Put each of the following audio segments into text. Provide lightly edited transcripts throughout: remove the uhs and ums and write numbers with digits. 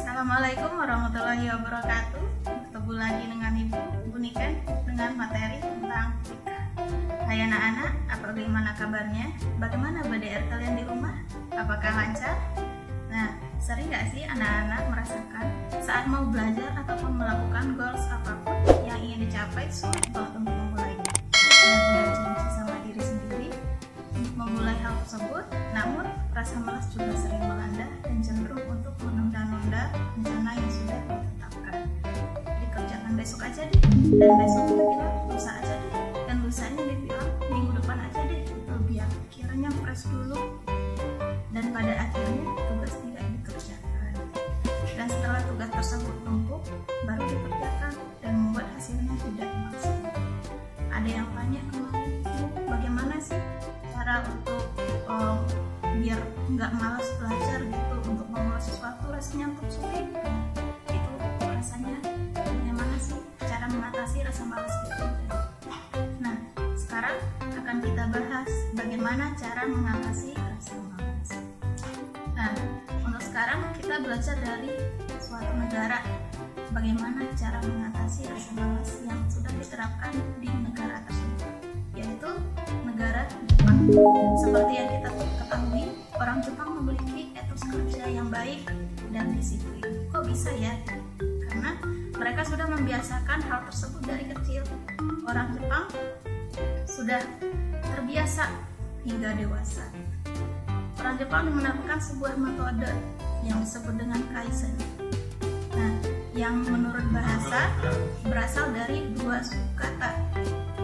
Assalamualaikum warahmatullahi wabarakatuh. Ketemu lagi dengan Ibu Niken dengan materi tentang FIKA. Hai anak-anak, bagaimana kabarnya? Bagaimana BDR kalian di rumah? Apakah lancar? Nah, sering gak sih anak-anak merasakan saat mau belajar ataupun melakukan goals apapun yang ingin dicapai sulit banget untuk memulainya? Dan udah janji sama diri sendiri untuk memulai hal tersebut, namun rasa malas juga sering melanda dan cenderung untuk menunda-nunda rencana yang sudah ditetapkan. Dikerjakan besok aja deh, dan besok dibilang lusa aja deh, dan lusanya dibilang minggu depan aja deh, gitu, biar pikirannya fresh dulu. Dan pada akhirnya tugas tidak dikerjakan. Dan setelah tugas tersebut numpuk, baru dikerjakan dan membuat hasilnya tidak maksimal. Ada yang tanya kemarin, bagaimana sih cara untuk biar nggak malas belajar gitu, untuk memulai sesuatu rasanya untuk sulit. Itu rasanya bagaimana sih cara mengatasi rasa malas gitu. Nah, sekarang akan kita bahas bagaimana cara mengatasi rasa malas. Nah, untuk sekarang kita belajar dari suatu negara, bagaimana cara mengatasi rasa malas yang sudah diterapkan di negara tersebut, yaitu negara Jepang. Seperti yang kita ketahui, orang Jepang memiliki etos kerja yang baik dan disiplin. Kok bisa ya? Karena mereka sudah membiasakan hal tersebut dari kecil. Orang Jepang sudah terbiasa hingga dewasa. Orang Jepang menerapkan sebuah metode yang disebut dengan Kaizen. Nah, yang menurut bahasa berasal dari dua suku kata,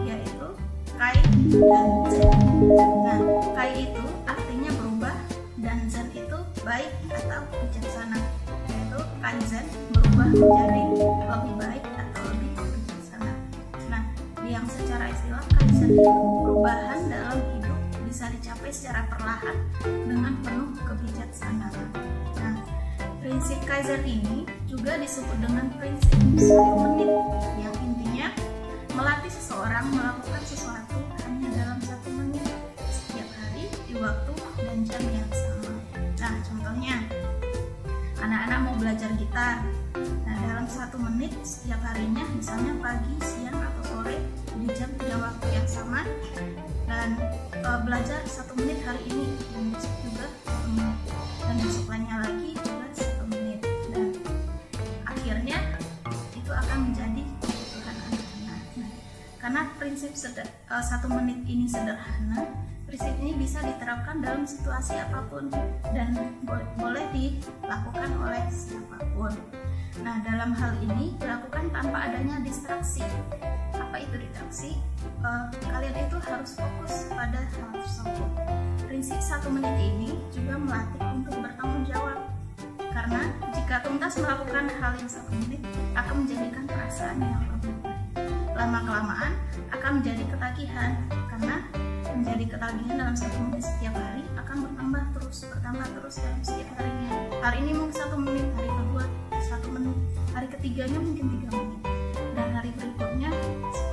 yaitu Kai dan Zen. Nah, Kai itu artinya berubah dan Zen itu baik atau bijaksana, yaitu Kaizen berubah menjadi lebih baik atau lebih bijaksana. Nah, yang secara istilah Kaizen itu perubahan dalam hidup bisa dicapai secara perlahan dengan penuh kebijaksanaan. Nah, prinsip Kaizen ini juga disebut dengan prinsip 1 menit, yang intinya melatih seseorang melakukan sesuatu hanya dalam 1 menit setiap hari di waktu dan jam yang sama. Nah, contohnya anak-anak mau belajar gitar. Nah, dalam 1 menit setiap harinya, misalnya pagi, siang, atau sore di jam 3 waktu yang sama, dan belajar 1 menit hari ini, dan besok juga 1 menit, dan besok lainnya lagi juga 1 menit, dan akhirnya itu akan menjadi kebutuhan anak-anak. Nah, karena prinsip 1 menit ini sederhana, prinsip ini bisa diterapkan dalam situasi apapun dan boleh dilakukan oleh siapapun. Nah, dalam hal ini dilakukan tanpa adanya distraksi. Apa itu distraksi? Kalian itu harus fokus pada hal tersebut. Prinsip 1 menit ini juga melatih untuk bertanggung jawab. Karena jika tuntas melakukan hal yang 1 menit akan menjadikan perasaan yang lebih baik. Lama-kelamaan akan menjadi ketagihan, karena menjadi ketagihan dalam 1 menit setiap hari akan bertambah terus dalam setiap harinya. Hari ini mungkin 1 menit, hari kedua 1 menit, hari ketiganya mungkin 3 menit, dan hari berikutnya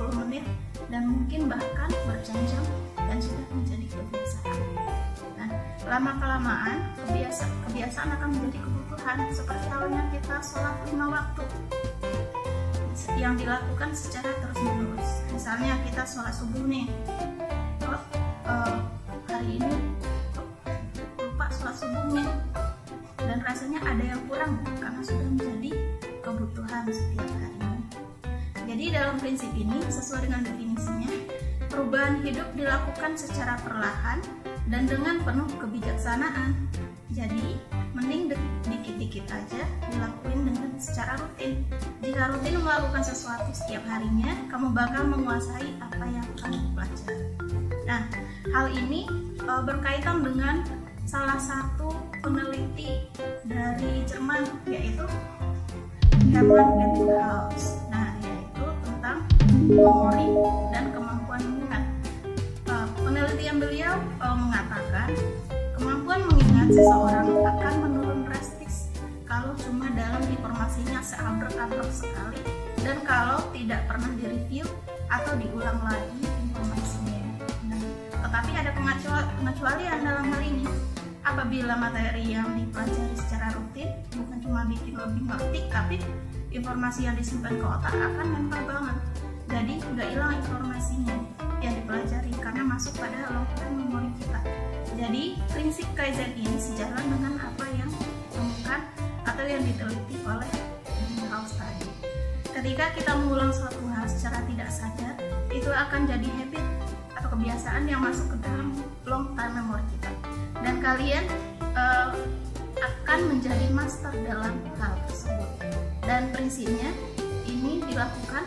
10 menit, dan mungkin bahkan berjam-jam, dan sudah menjadi kebiasaan. Nah, lama-kelamaan kebiasaan akan menjadi kebutuhan, seperti halnya kita sholat 5 waktu yang dilakukan secara terus-menerus. Misalnya kita sholat subuh nih, hari ini lupa sholat subuhnya, dan rasanya ada yang kurang karena sudah menjadi kebutuhan setiap harinya. Jadi dalam prinsip ini, sesuai dengan definisinya, perubahan hidup dilakukan secara perlahan dan dengan penuh kebijaksanaan. Jadi mending dikit-dikit aja dilakuin dengan secara rutin. Jika rutin melakukan sesuatu setiap harinya, kamu bakal menguasai apa yang kamu pelajari. Nah, hal ini berkaitan dengan salah satu peneliti dari Jerman, yaitu Hermann Ebbinghaus. Nah, yaitu tentang memori dan kemampuan mengingat. Penelitian beliau mengatakan kemampuan mengingat seseorang akan menurun drastis kalau cuma dalam informasinya seabrek-abrek sekali, dan kalau tidak pernah direview atau diulang lagi informasinya. Nah, tetapi ada pengecualian dalam hal ini. apabila materi yang dipelajari secara rutin bukan cuma bikin lebih ngerti, tapi informasi yang disimpan ke otak akan nempel banget. Jadi nggak hilang informasinya yang dipelajari karena masuk pada long term memory kita. Jadi prinsip Kaizen ini sejalan dengan apa yang ditemukan atau yang diteliti oleh Ebbinghaus tadi. Ketika kita mengulang suatu hal secara tidak sadar, itu akan jadi habit atau kebiasaan yang masuk ke dalam long time memory kita. Dan kalian akan menjadi master dalam hal tersebut. Dan prinsipnya ini dilakukan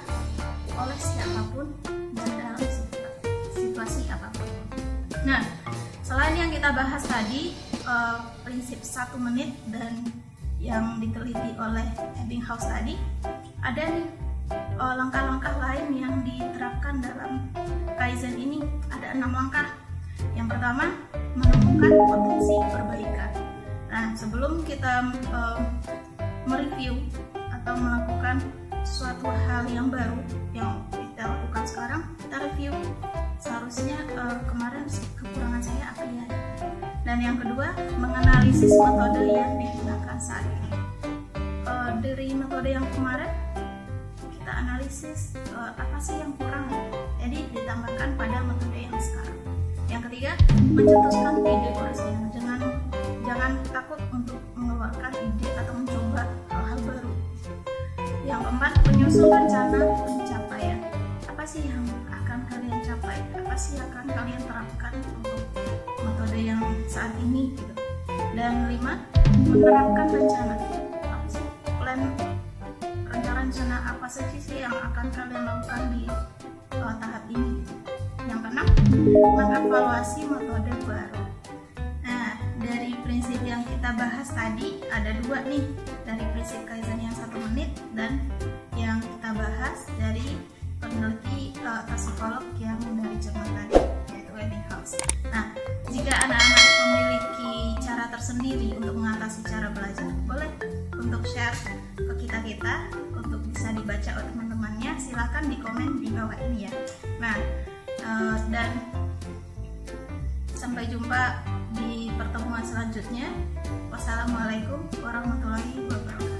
oleh siapapun dan dalam situasi apapun. Nah, selain yang kita bahas tadi, prinsip 1 menit dan yang diteliti oleh Ebbinghaus tadi, ada nih langkah-langkah lain yang diterapkan dalam Kaizen ini. Ada 6 langkah. Yang pertama, menemukan potensi perbaikan. Nah, sebelum kita mereview atau melakukan suatu hal yang baru yang kita lakukan sekarang, kita review seharusnya kemarin kekurangan saya apa ya. Dan yang kedua, menganalisis metode yang digunakan saat ini. Dari metode yang kemarin kita analisis apa sih yang kurang, jadi ditambahkan pada metode yang sekarang. Yang ketiga, mencetuskan ide orisinal. Jangan takut untuk mengeluarkan ide atau mencoba hal-hal baru. Yang keempat, menyusun rencana pencapaian. Apa sih yang akan kalian capai? Apa sih yang akan kalian terapkan untuk metode yang saat ini gitu. Dan 5, menerapkan rencana. Apa sih plan, rencana apa saja sih yang akan kalian lakukan di tahap ini. Yang keenam, mengevaluasi metode baru. Nah, dari prinsip yang kita bahas tadi ada 2 nih, dari prinsip Kaizen yang 1 menit dan yang kita bahas dari peneliti atau psikolog yang dari Jerman tadi, yaitu Ebbinghaus. Nah, jika anak-anak memiliki cara tersendiri untuk mengatasi cara belajar, boleh untuk share ke kita untuk bisa dibaca oleh teman-temannya. Silahkan di komen di bawah ini ya. Nah, dan sampai jumpa di pertemuan selanjutnya. Wassalamualaikum warahmatullahi wabarakatuh.